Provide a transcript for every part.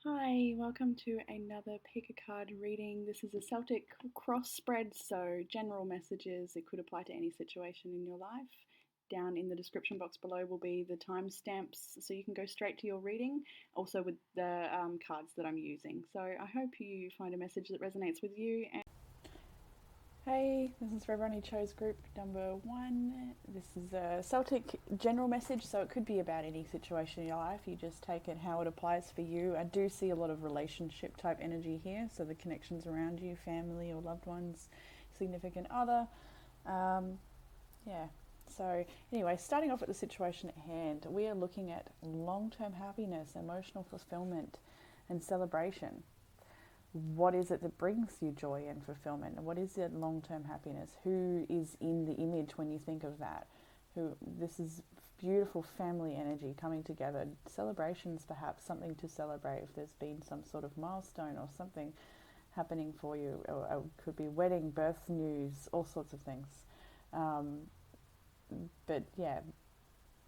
Hi, welcome to another pick a card reading. This is a Celtic cross spread, so general messages. It could apply to any situation in your life. Down in the description box below will be the timestamps so you can go straight to your reading, also with the cards that I'm using. So I hope you find a message that resonates with you. Hey, this is for everyone who chose group number 1. This is a Celtic general message, so it could be about any situation in your life. You just take it how it applies for you. I do see a lot of relationship type energy here, so the connections around you, family or loved ones, significant other. Yeah. So, anyway, starting off with the situation at hand, we are looking at long term happiness, emotional fulfillment, and celebration. What is it that brings you joy and fulfillment? What is it long-term happiness? Who is in the image when you think of that? This is beautiful family energy coming together. Celebrations, perhaps something to celebrate if there's been some sort of milestone or something happening for you, or it could be wedding, birth news, all sorts of things. But yeah,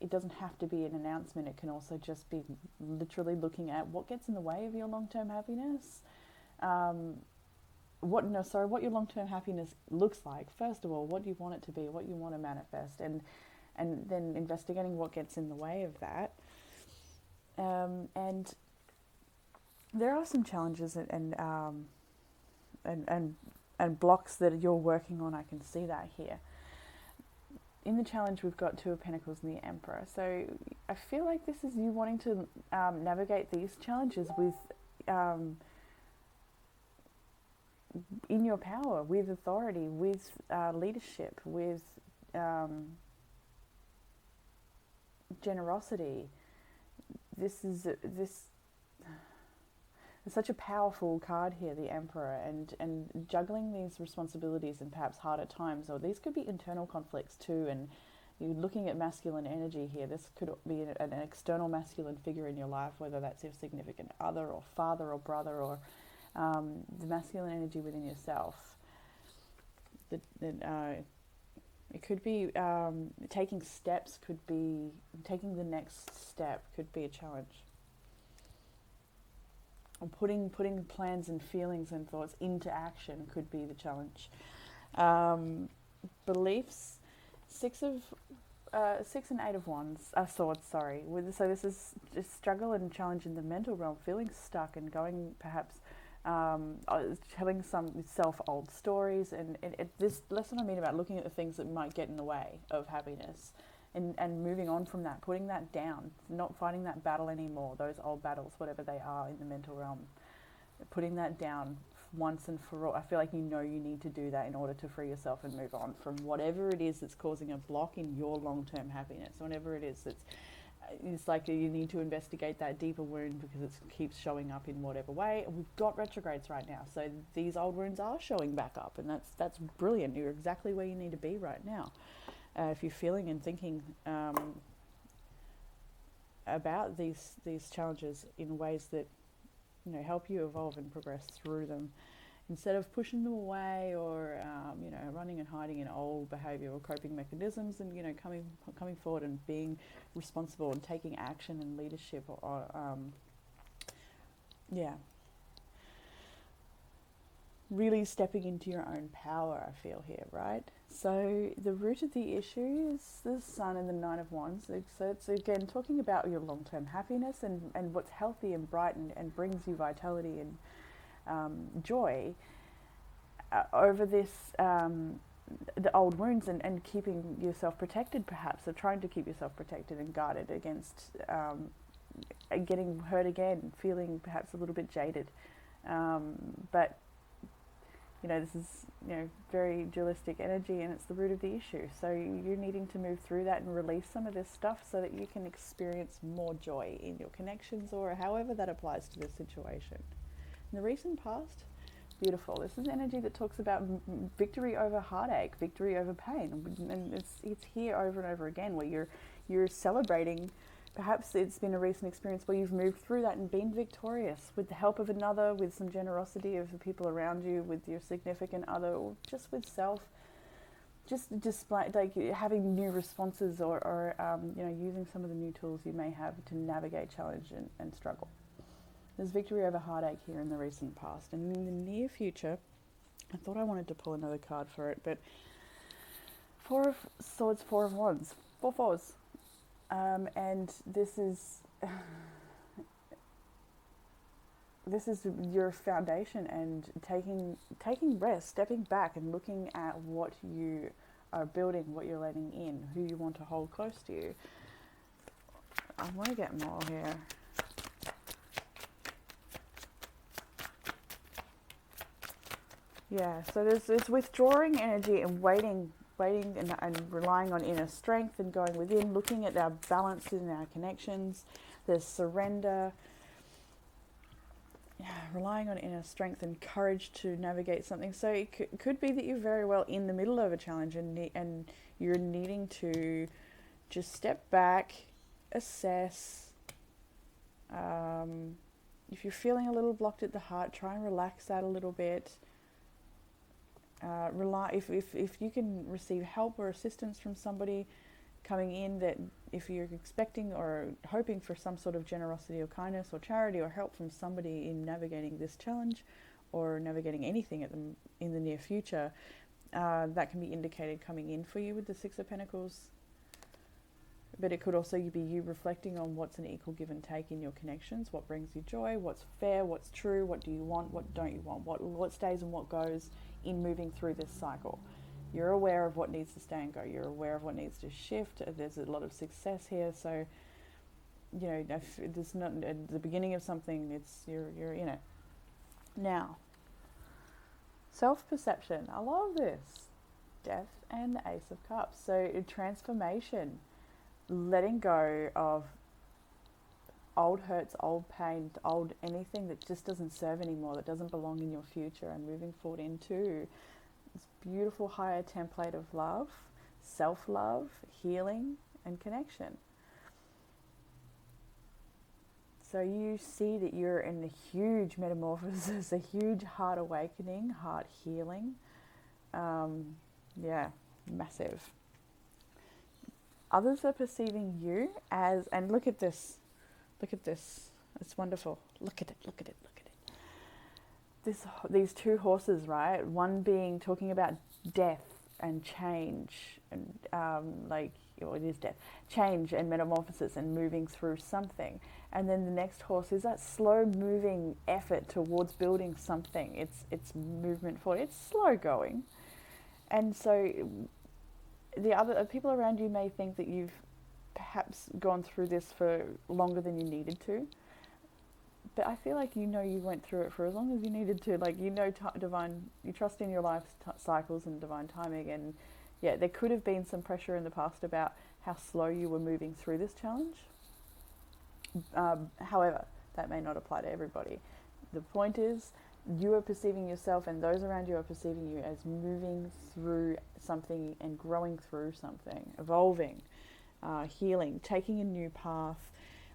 it doesn't have to be an announcement. It can also just be literally looking at what gets in the way of your long-term happiness. What your long-term happiness looks like. First of all, what do you want it to be, what you want to manifest, and then investigating what gets in the way of that. And there are some challenges and blocks that you're working on. I can see that here. In the challenge, we've got Two of Pentacles and the Emperor. So I feel like this is you wanting to navigate these challenges with in your power, with authority, with leadership, with generosity. This is it's such a powerful card here, the Emperor, and juggling these responsibilities and perhaps harder times, or these could be internal conflicts too. And you're looking at masculine energy here. This could be an external masculine figure in your life, whether that's your significant other or father or brother, or the masculine energy within yourself. It could be taking steps, could be taking the next step, could be a challenge. Or putting plans and feelings and thoughts into action could be the challenge. Beliefs, six and eight of wands, swords. Sorry. So this is just struggle and challenge in the mental realm, feeling stuck and going perhaps. Telling some self-old stories, and this lesson I mean about looking at the things that might get in the way of happiness, and moving on from that, putting that down, not fighting that battle anymore, those old battles, whatever they are in the mental realm, putting that down once and for all. I feel like you need to do that in order to free yourself and move on from whatever it is that's causing a block in your long-term happiness, whatever it is that's it's like you need to investigate that deeper wound because it keeps showing up in whatever way. We've got retrogrades right now, so these old wounds are showing back up, and that's brilliant. You're exactly where you need to be right now. If you're feeling and thinking about these challenges in ways that help you evolve and progress through them, instead of pushing them away or running and hiding in old behaviour or coping mechanisms, and coming forward and being responsible and taking action and leadership, or really stepping into your own power, I feel here, right? So the root of the issue is the Sun and the Nine of Wands. So it's again talking about your long-term happiness and what's healthy and bright and brings you vitality and joy over this the old wounds, and keeping yourself protected, perhaps, or trying to keep yourself protected and guarded against getting hurt again, feeling perhaps a little bit jaded, but this is very dualistic energy, and it's the root of the issue. So you're needing to move through that and release some of this stuff so that you can experience more joy in your connections, or however that applies to this situation. In the recent past, beautiful. This is energy that talks about victory over heartache, victory over pain, and it's here over and over again, where you're celebrating. Perhaps it's been a recent experience where you've moved through that and been victorious with the help of another, with some generosity of the people around you, with your significant other, or just with self. Just display, like having new responses, or using some of the new tools you may have to navigate challenge and struggle. There's victory over heartache here in the recent past. And in the near future, I thought I wanted to pull another card for it, but Four of Swords, Four of Wands, four fours. And this is your foundation, and taking rest, stepping back and looking at what you are building, what you're letting in, who you want to hold close to you. I want to get more here. Yeah, so it's withdrawing energy and waiting and relying on inner strength and going within, looking at our balance in our connections. There's surrender, relying on inner strength and courage to navigate something. So it could be that you're very well in the middle of a challenge and you're needing to just step back, assess. If you're feeling a little blocked at the heart, try and relax that a little bit. If you can receive help or assistance from somebody coming in, that if you're expecting or hoping for some sort of generosity or kindness or charity or help from somebody in navigating this challenge or navigating anything in the near future, that can be indicated coming in for you with the Six of Pentacles. But it could also be you reflecting on what's an equal give and take in your connections, what brings you joy, what's fair, what's true, what do you want, what don't you want, what stays and what goes in moving through this cycle. You're aware of what needs to stay and go. You're aware of what needs to shift. There's a lot of success here. So, if there's not at the beginning of something, it's you're in it. Now, self-perception. I love this. Death and the Ace of Cups. So transformation, letting go of old hurts, old pain, old anything that just doesn't serve anymore, that doesn't belong in your future, and moving forward into this beautiful higher template of love, self-love, healing, and connection. So you see that you're in a huge metamorphosis, a huge heart awakening, heart healing. Massive. Others are perceiving you as, and look at this, it's wonderful. Look at it. These two horses, right? One being talking about death and change, and it is death, change and metamorphosis and moving through something. And then the next horse is that slow moving effort towards building something. It's movement forward. It's slow going. And so the other people around you may think that you've perhaps gone through this for longer than you needed to. But I feel like you went through it for as long as you needed to. You trust in your life cycles and divine timing. And yeah, there could have been some pressure in the past about how slow you were moving through this challenge. However, that may not apply to everybody. The point is, you are perceiving yourself and those around you are perceiving you as moving through something and growing through something, evolving, healing, taking a new path,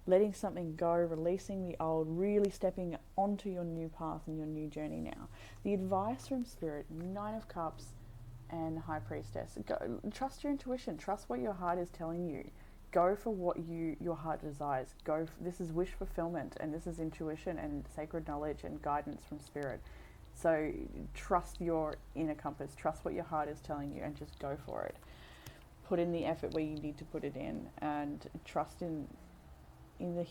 letting something go, releasing the old, really stepping onto your new path and your new journey now. The advice from Spirit, 9 of Cups and High Priestess. Go, trust your intuition. Trust what your heart is telling you. Go for what your heart desires. This is wish fulfillment, and this is intuition and sacred knowledge and guidance from Spirit. So trust your inner compass. Trust what your heart is telling you and just go for it. Put in the effort where you need to put it in, and trust in the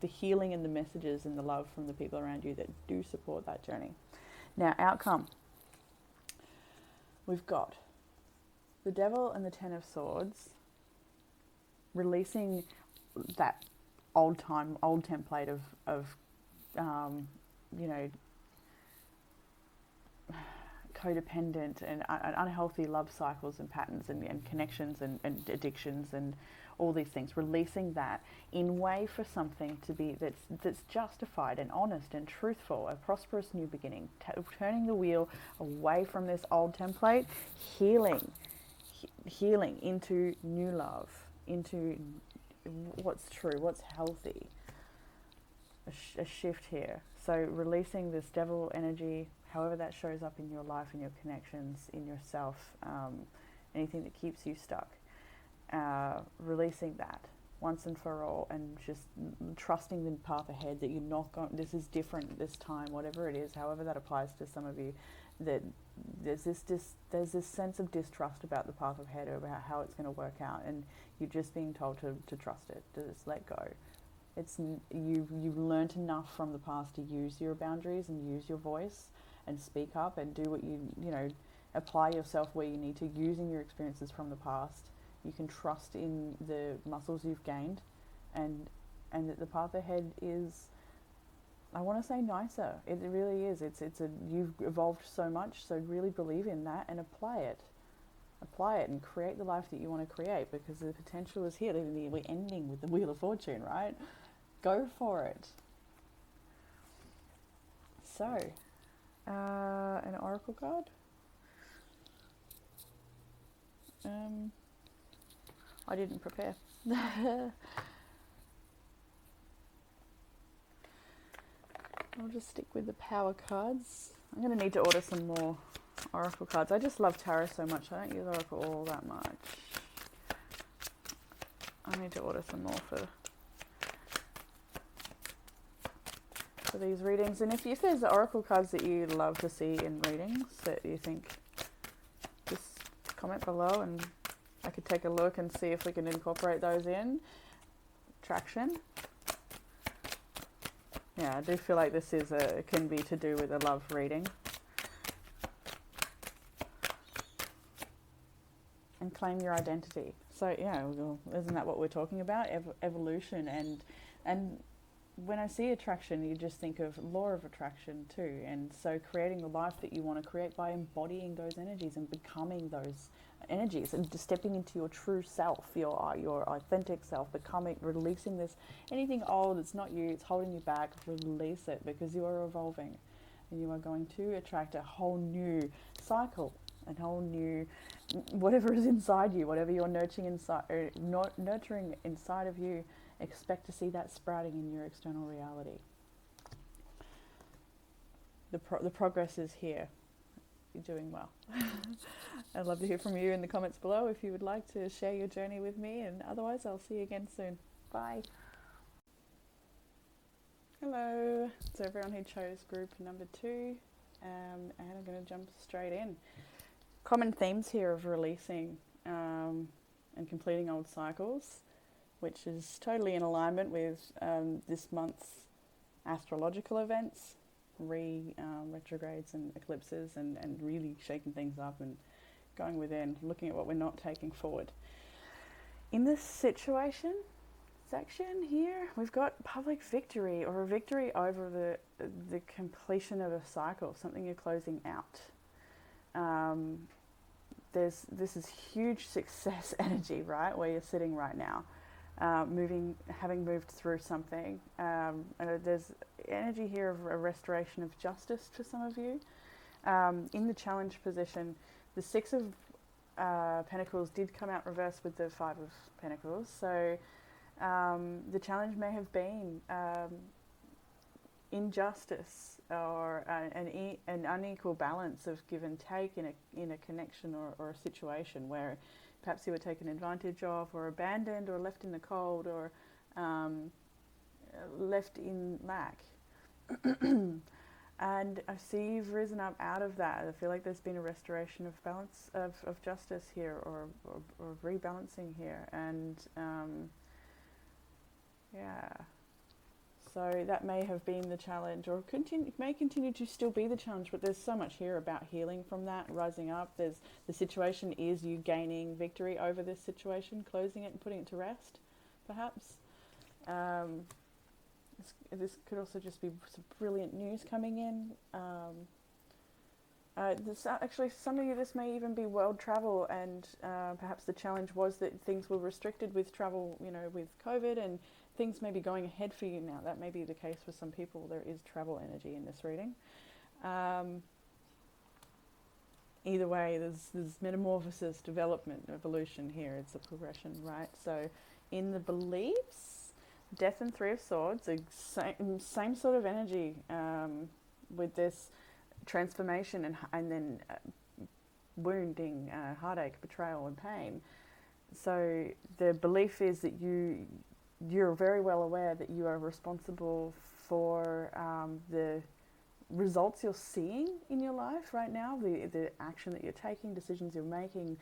healing and the messages and the love from the people around you that do support that journey. Now, outcome. We've got the Devil and the 10 of Swords, releasing that old template of codependent and unhealthy love cycles and patterns and connections and addictions and all these things, releasing that in way for something to be that's justified and honest and truthful, a prosperous new beginning, turning the wheel away from this old template, healing into new love, into what's true, what's healthy, a shift here. So releasing this devil energy, however that shows up in your life, in your connections, in yourself, anything that keeps you stuck, releasing that once and for all, and just trusting the path ahead, that you're not going, this is different this time, whatever it is, however that applies to some of you, that there's this sense of distrust about the path ahead, about how it's going to work out, and you're just being told to trust it, to just let go. You've learned enough from the past to use your boundaries and use your voice and speak up and do what you apply yourself where you need to, using your experiences from the past. You can trust in the muscles you've gained, and that the path ahead is, I want to say, nicer. It really is. You've evolved so much, so really believe in that and apply it and create the life that you want to create, because the potential is here. We're ending with the Wheel of Fortune, right? Go for it. So, an oracle card. I didn't prepare. I'll just stick with the power cards. I'm going to need to order some more oracle cards. I just love tarot so much. I don't use oracle all that much. I need to order some more for these readings. And if there's oracle cards that you love to see in readings that you think, just comment below and I could take a look and see if we can incorporate those in. Attraction. Yeah, I do feel like this can be to do with a love reading. And claim your identity. So yeah, isn't that what we're talking about? Evolution. And when I see attraction, you just think of law of attraction too. And so creating the life that you want to create by embodying those energies and becoming those energies, and just stepping into your true self, your authentic self, releasing this, anything old that's not you, it's holding you back, release it, because you are evolving and you are going to attract a whole new cycle, a whole new, whatever is inside you, whatever you're nurturing inside of you, expect to see that sprouting in your external reality. The progress is here. You're doing well. I'd love to hear from you in the comments below if you would like to share your journey with me, and otherwise I'll see you again soon. Bye. Hello to everyone who chose group number 2, and I'm going to jump straight in. Common themes here of releasing and completing old cycles, which is totally in alignment with this month's astrological events, retrogrades and eclipses, and really shaking things up and going within, looking at what we're not taking forward. In this section here, we've got public victory, or a victory over the completion of a cycle, something you're closing out. This is huge success energy, right, where you're sitting right now. Having moved through something. There's energy here of a restoration of justice for some of you. In the challenge position, the 6 of Pentacles did come out reversed with the 5 of Pentacles. So the challenge may have been injustice, or an unequal balance of give and take in a connection or a situation where perhaps you were taken advantage of, or abandoned, or left in the cold, or left in lack. And I see you've risen up out of that. I feel like there's been a restoration of balance, of justice here, or rebalancing here. And yeah. So that may have been the challenge, or may continue to still be the challenge, but there's so much here about healing from that, rising up. The situation is you gaining victory over this situation, closing it and putting it to rest, perhaps. This could also just be some brilliant news coming in. Actually, some of you, this may even be world travel, and perhaps the challenge was that things were restricted with travel, with COVID, and things may be going ahead for you now. That may be the case for some people. There is travel energy in this reading. Either way, there's metamorphosis, development, evolution here. It's a progression, right? So in the beliefs, Death and 3 of Swords, same sort of energy with this transformation and then wounding, heartache, betrayal and pain. So the belief is that you're very well aware that you are responsible for the results you're seeing in your life right now, the action that you're taking, decisions you're making,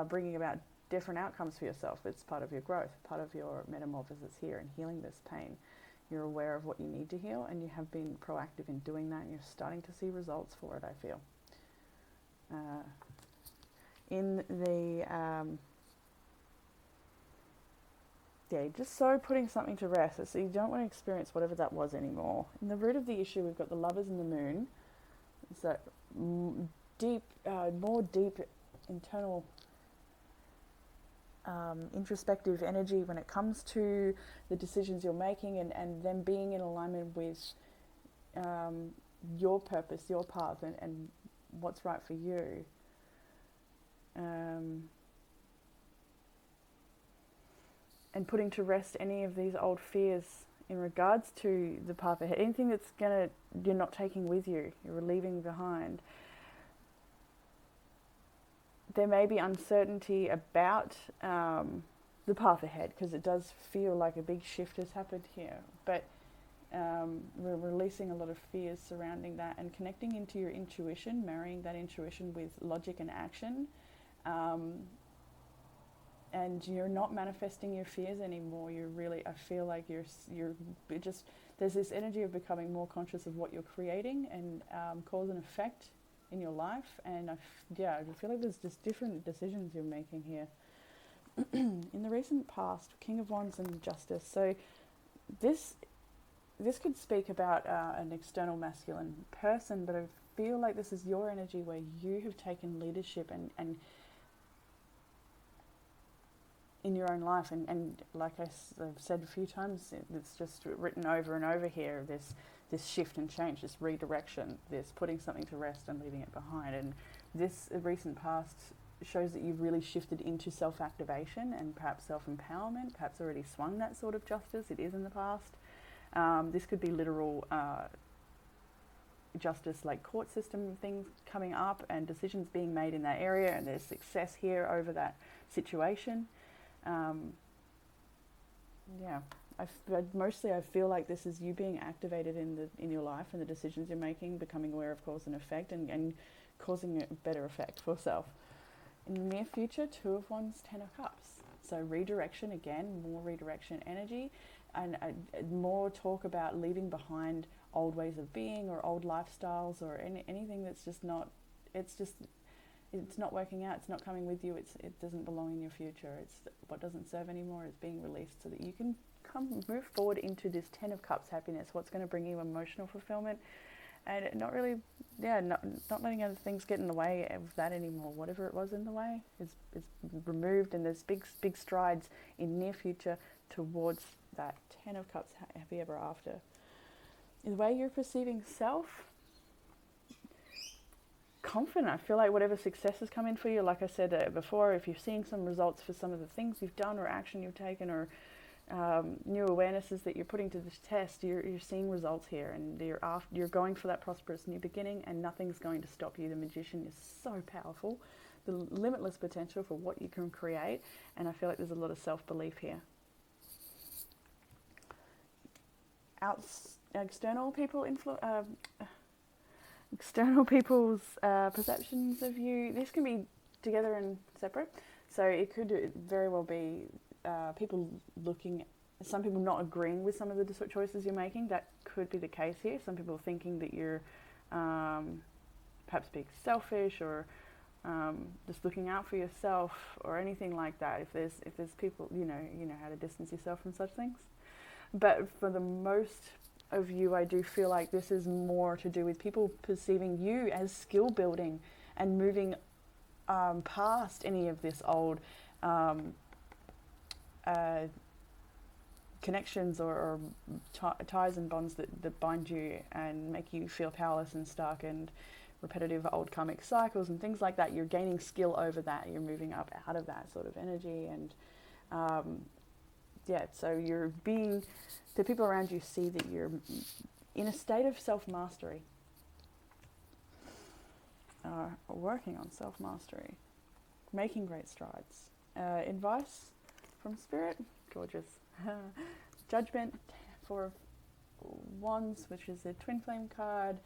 bringing about different outcomes for yourself. It's part of your growth, part of your metamorphosis here and healing this pain. You're aware of what you need to heal, and you have been proactive in doing that, and you're starting to see results for it, I feel. In the just so putting something to rest. So you don't want to experience whatever that was anymore. In the root of the issue, we've got the Lovers and the Moon. It's that deep, more deep internal introspective energy when it comes to the decisions you're making, and them being in alignment with your purpose, your path, and what's right for you. And putting to rest any of these old fears in regards to the path ahead. Anything that's you're not taking with you, you're leaving behind. There may be uncertainty about the path ahead, because it does feel like a big shift has happened here. But we're releasing a lot of fears surrounding that, and connecting into your intuition, marrying that intuition with logic and action. And you're not manifesting your fears anymore. You're really, I feel like you're just, there's this energy of becoming more conscious of what you're creating, and cause and effect in your life. And I feel like there's just different decisions you're making here. In the recent past, King of Wands and Justice. So this could speak about an external masculine person, but I feel like this is your energy where you have taken leadership and in your own life, and like I've said a few times, it's just written over and over here, this shift and change, this redirection, this putting something to rest and leaving it behind. And this recent past shows that you've really shifted into self-activation and perhaps self-empowerment, perhaps already swung that sort of justice. It is in the past. This could be literal justice, like court system things coming up and decisions being made in that area, and there's success here over that situation. Mostly I feel like this is you being activated in your life, and the decisions you're making, becoming aware of cause and effect, and causing a better effect for self. In the near future, Two of Wands, Ten of Cups. So redirection again, more redirection energy, and more talk about leaving behind old ways of being or old lifestyles or anything that's just not, it's not working out, it's not coming with you, it doesn't belong in your future, it's what doesn't serve anymore, it's being released so that you can move forward into this Ten of Cups happiness, what's going to bring you emotional fulfillment, and not letting other things get in the way of that anymore. Whatever it was in the way is removed, and there's big strides in near future towards that Ten of Cups happy ever after. The way you're perceiving self, confident. I feel like whatever successes come in for you, like I said before, if you're seeing some results for some of the things you've done or action you've taken, or new awarenesses that you're putting to this test, you're seeing results here, and you're going for that prosperous new beginning, and nothing's going to stop you. The Magician is so powerful, the limitless potential for what you can create, and I feel like there's a lot of self-belief here. External people's perceptions of you, this can be together and separate, so it could very well be people some people not agreeing with some of the choices you're making. That could be the case here. Some people thinking that you're perhaps being selfish, or just looking out for yourself, or anything like that. If there's people, you know how to distance yourself from such things. But for the most of you, I do feel like this is more to do with people perceiving you as skill building and moving past any of this old connections or ties and bonds that bind you and make you feel powerless and stuck, and repetitive old karmic cycles and things like that. You're gaining skill over that. You're moving up out of that sort of energy, and so you're the people around you see that you're in a state of self-mastery, working on self-mastery, making great strides. Advice from Spirit, gorgeous. Judgment, Four of Wands, which is a twin flame card.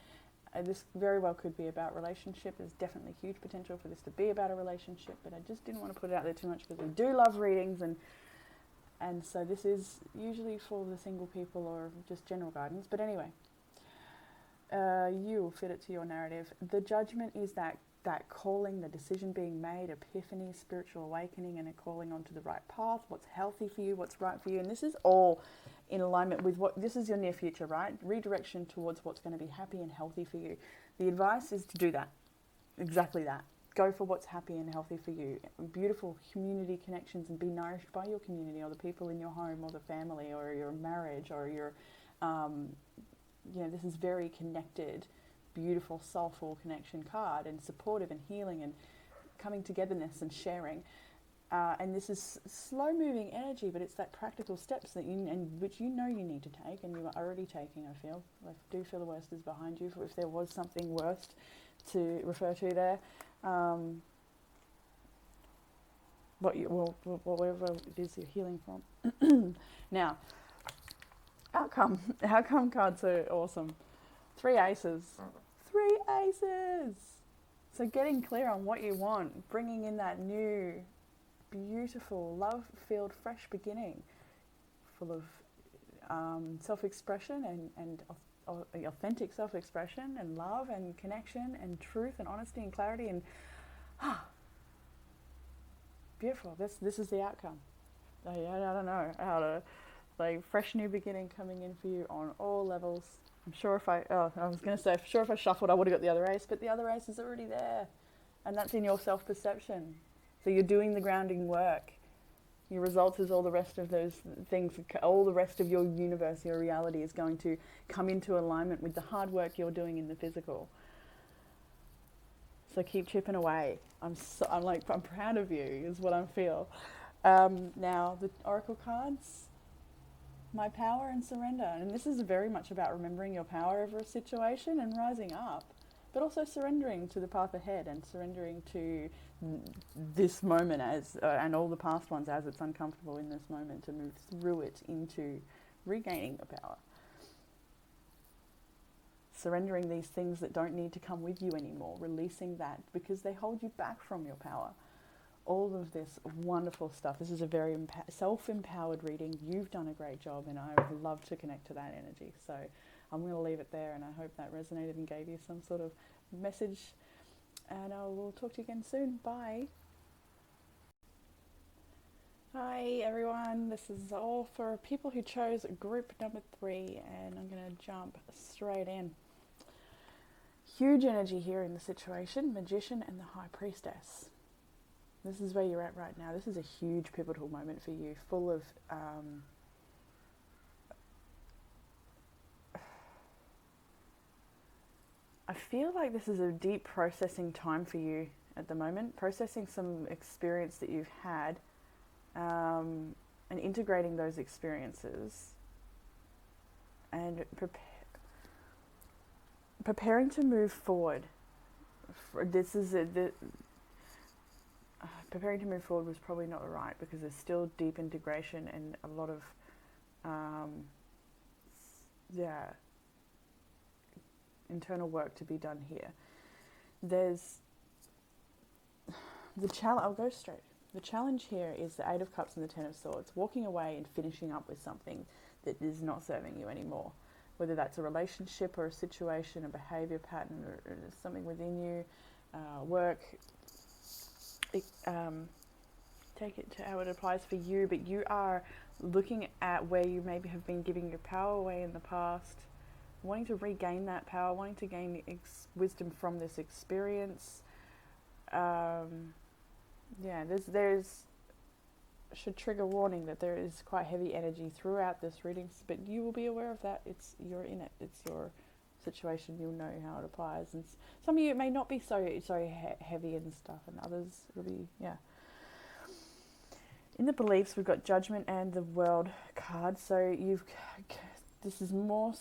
This very well could be about relationship. There's definitely huge potential for this to be about a relationship, but I just didn't want to put it out there too much because we do love readings, and so this is usually for the single people or just general guidance. But anyway, you will fit it to your narrative. The Judgment is that calling, the decision being made, epiphany, spiritual awakening, and a calling onto the right path, what's healthy for you, what's right for you. And this is all in alignment with this is your near future, right? Redirection towards what's going to be happy and healthy for you. The advice is to do that, exactly that. Go for what's happy and healthy for you. Beautiful community connections, and be nourished by your community or the people in your home or the family or your marriage or your, this is very connected, beautiful, soulful connection card, and supportive and healing and coming togetherness and sharing. And this is slow moving energy, but it's that practical steps that which you need to take, and you are already taking. I feel. I do feel the worst is behind you. If there was something worse to refer to there, whatever it is you're healing from. Now, outcome cards are awesome. 3 aces. 3 aces. So getting clear on what you want, bringing in that new, beautiful, love-filled, fresh beginning, full of self-expression and authentic self-expression and love and connection and truth and honesty and clarity and beautiful. This is the outcome. I don't know how to, fresh new beginning coming in for you on all levels. I'm sure if I shuffled, I would have got the other ace, but the other ace is already there, and that's in your self-perception. So you're doing the grounding work. Your results is all the rest of those things, all the rest of your universe, your reality is going to come into alignment with the hard work you're doing in the physical. So keep chipping away. I'm proud of you, is what I feel. Now the oracle cards, my power and surrender. And this is very much about remembering your power over a situation and rising up, but also surrendering to the path ahead and surrendering to this moment and all the past ones as it's uncomfortable in this moment, to move through it into regaining the power. Surrendering these things that don't need to come with you anymore, releasing that because they hold you back from your power. All of this wonderful stuff. This is a very self-empowered reading. You've done a great job, and I would love to connect to that energy. So I'm going to leave it there, and I hope that resonated and gave you some sort of message. And I will talk to you again soon. Bye. Hi everyone. This is all for people who chose group number 3, and I'm going to jump straight in. Huge energy here in the situation. Magician and the High Priestess. This is where you're at right now. This is a huge pivotal moment for you, full of I feel like this is a deep processing time for you at the moment, processing some experience that you've had, and integrating those experiences, and preparing to move forward. Preparing to move forward was probably not right, because there's still deep integration and a lot of internal work to be done here. There's the challenge. I'll go straight. The challenge here is the 8 of Cups and the 10 of Swords, walking away and finishing up with something that is not serving you anymore, whether that's a relationship or a situation, a behavior pattern, or something within you, work. Take it to how it applies for you, but you are looking at where you maybe have been giving your power away in the past, wanting to regain that power, wanting to gain wisdom from this experience. There's should trigger warning that there is quite heavy energy throughout this reading, but you will be aware of that. You're in it. It's your situation. You'll know how it applies, and some of you it may not be so heavy and stuff, and others will be In the beliefs, we've got Judgment and the World card. So this is more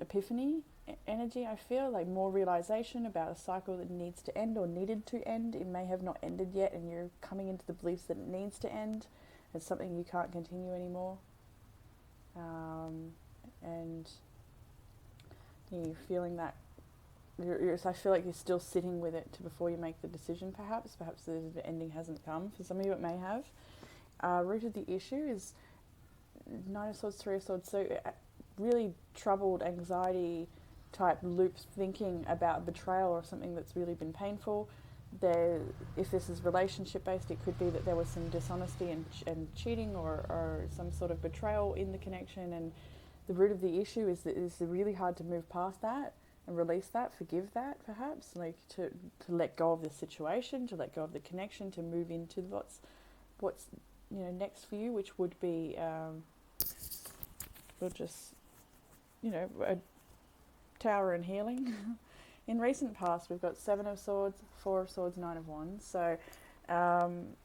epiphany energy. I feel like more realization about a cycle that needs to end or needed to end. It may have not ended yet, and you're coming into the beliefs that it needs to end. It's something you can't continue anymore. and you're feeling that I feel like you're still sitting with it before you make the decision. Perhaps the ending hasn't come. For some of you, it may have. Root of the issue is Nine of Swords, Three of Swords. So really troubled, anxiety type loop thinking about betrayal or something that's really been painful. If this is relationship based, it could be that there was some dishonesty and cheating or some sort of betrayal in the connection. And the root of the issue is that it's really hard to move past that and release that, forgive that, perhaps, like to let go of the situation, to let go of the connection, to move into what's next for you, which would be we'll just a tower and healing. In recent past, we've got Seven of Swords, Four of Swords, Nine of Wands. So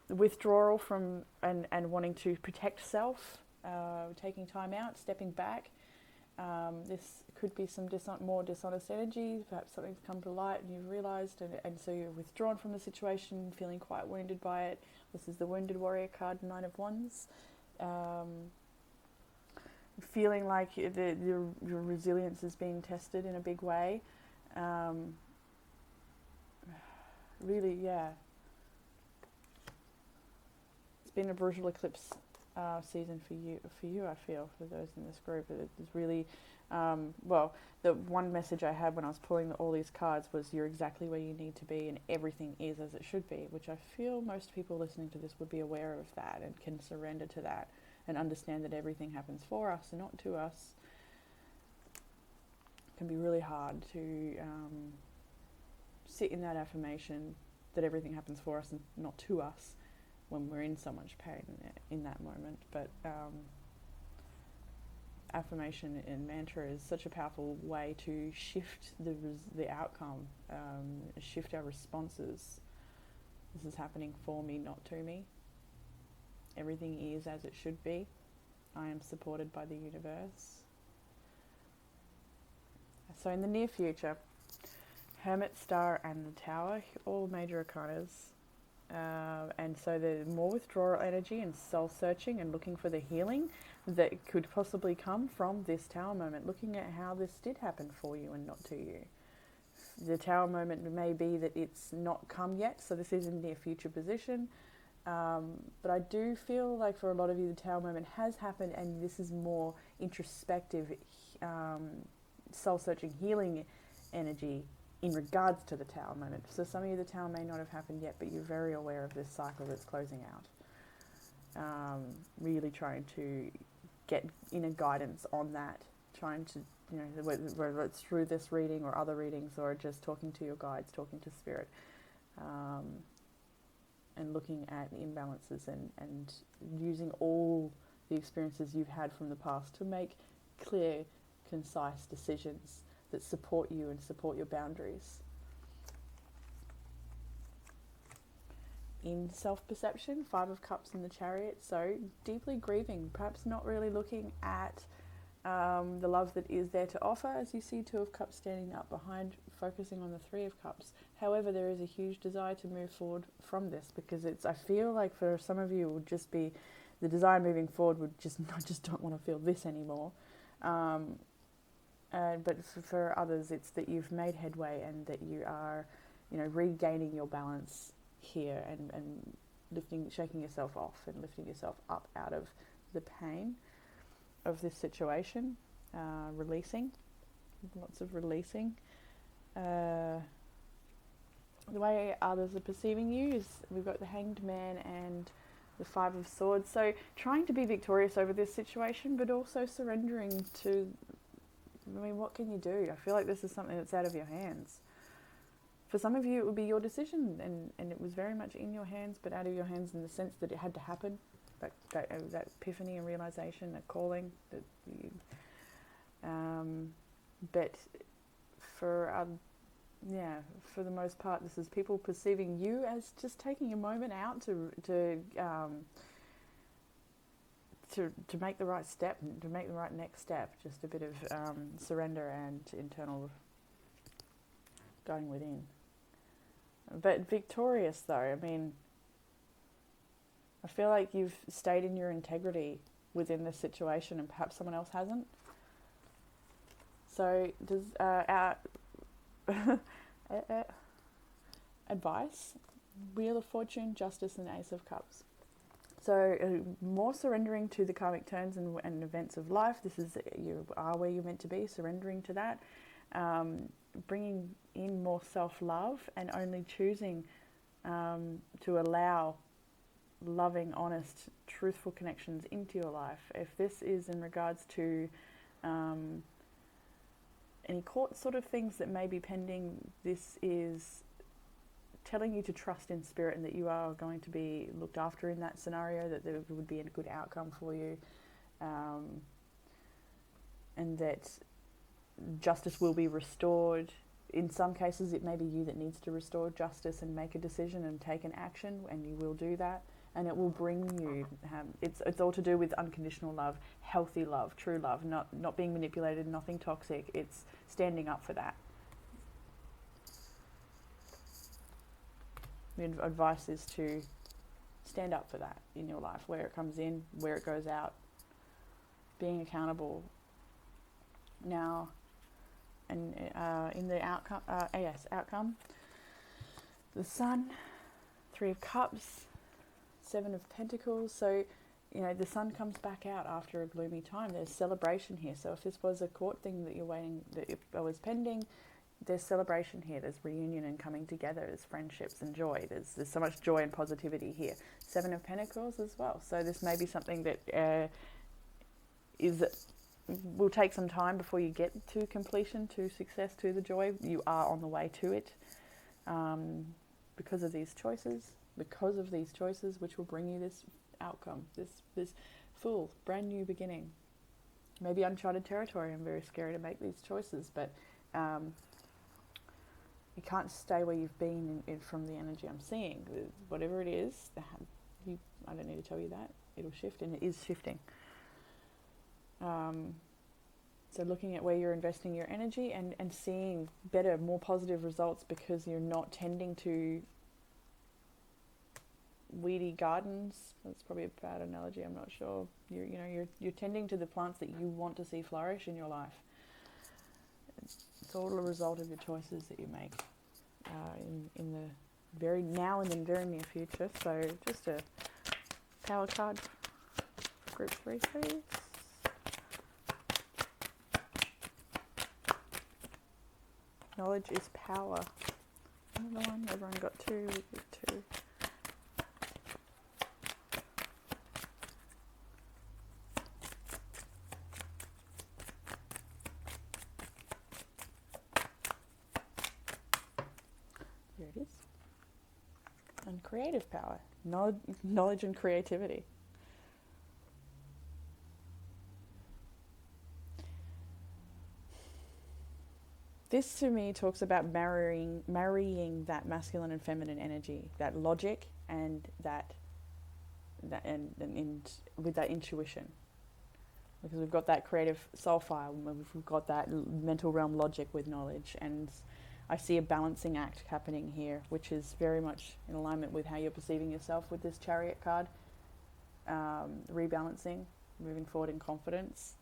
withdrawal from and wanting to protect self, taking time out, stepping back. This could be some more dishonest energy. Perhaps something's come to light and you've realised, and so you're withdrawn from the situation, feeling quite wounded by it. This is the Wounded Warrior card, Nine of Wands. Feeling like your resilience is being tested in a big way. Really, yeah. It's been a brutal eclipse season for you, I feel, for those in this group. It's really, the one message I had when I was pulling all these cards was you're exactly where you need to be and everything is as it should be, which I feel most people listening to this would be aware of that and can surrender to that and understand that everything happens for us and not to us. It can be really hard to sit in that affirmation that everything happens for us and not to us when we're in so much pain in that moment. But affirmation and mantra is such a powerful way to shift the outcome, shift our responses. This is happening for me, not to me. Everything is as it should be. I am supported by the universe. So in the near future, Hermit, Star and the Tower, all major arcanas. And so there's more withdrawal energy and soul-searching and looking for the healing that could possibly come from this Tower moment, looking at how this did happen for you and not to you. The Tower moment may be that it's not come yet, so this is in near future position. But I do feel like for a lot of you the Tower moment has happened, and this is more introspective, soul-searching, healing energy in regards to the Tower moment. So some of you the Tower may not have happened yet, but you're very aware of this cycle that's closing out. Really trying to get inner guidance on that, trying to, whether it's through this reading or other readings or just talking to your guides, talking to spirit, and looking at the imbalances and using all the experiences you've had from the past to make clear, concise decisions that support you and support your boundaries. In self-perception, Five of Cups in the Chariot, so deeply grieving, perhaps not really looking at the love that is there to offer, as you see Two of Cups standing up behind, focusing on the Three of Cups. However, there is a huge desire to move forward from this, because I feel like for some of you it would just be, the desire moving forward would just, I just don't want to feel this anymore. But for others, it's that you've made headway and that you are, regaining your balance here and shaking yourself off and lifting yourself up out of the pain of this situation, releasing, lots of releasing. The way others are perceiving you is we've got the Hanged Man and the Five of Swords. So trying to be victorious over this situation, but also surrendering to, what can you do? I feel like this is something that's out of your hands. For some of you, it would be your decision, and it was very much in your hands, but out of your hands in the sense that it had to happen. That epiphany and realization, that calling, that you, but for the most part, this is people perceiving you as just taking a moment out to make the right step, to make the right next step. Just a bit of surrender and internal going within. But victorious, though. I feel like you've stayed in your integrity within this situation and perhaps someone else hasn't. So does our advice, Wheel of Fortune, Justice and Ace of Cups. So more surrendering to the karmic turns and events of life. This is, you are where you're meant to be, surrendering to that. Bringing in more self-love and only choosing to allow loving, honest, truthful connections into your life. If this is in regards to any court sort of things that may be pending, this is telling you to trust in spirit and that you are going to be looked after in that scenario, that there would be a good outcome for you, and that justice will be restored. In some cases it may be you that needs to restore justice and make a decision and take an action, and you will do that, and it will bring you, it's all to do with unconditional love, healthy love, true love, not being manipulated, nothing toxic. It's standing up for that. The advice is to stand up for that in your life, where it comes in, where it goes out, being accountable. Now, and in the outcome, outcome, the Sun, Three of Cups, Seven of Pentacles. So, the sun comes back out after a gloomy time. There's celebration here. So if this was a court thing that you're waiting, that was pending, there's celebration here. There's reunion and coming together. There's friendships and joy. There's so much joy and positivity here. Seven of Pentacles as well. So this may be something that will take some time before you get to completion, to success, to the joy. You are on the way to it because of these choices, which will bring you this outcome, this full, brand new beginning. Maybe uncharted territory. I'm very scary to make these choices, but you can't stay where you've been from the energy I'm seeing. Whatever it is, I don't need to tell you that. It'll shift, and it is shifting. So looking at where you're investing your energy and seeing better, more positive results, because you're not tending to weedy gardens. That's probably a bad analogy, I'm not sure. You're tending to the plants that you want to see flourish in your life. It's all a result of your choices that you make in the very near future. So just a power card for group 3, please. Knowledge is power. Another one. Everyone got 2. We get 2. There it is. And creative power. Knowledge and creativity. This to me talks about marrying that masculine and feminine energy, that logic and that with that intuition, because we've got that creative soul fire, we've got that mental realm logic with knowledge, and I see a balancing act happening here, which is very much in alignment with how you're perceiving yourself with this Chariot card. Rebalancing, moving forward in confidence.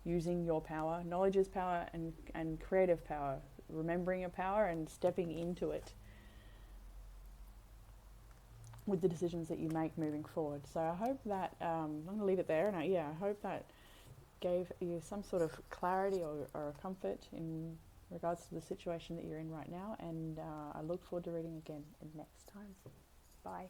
Using your power. Knowledge is power, and creative power. Remembering your power and stepping into it with the decisions that you make moving forward. So I hope that, I'm going to leave it there, and I hope that gave you some sort of clarity or comfort in regards to the situation that you're in right now, and I look forward to reading again next time. Bye.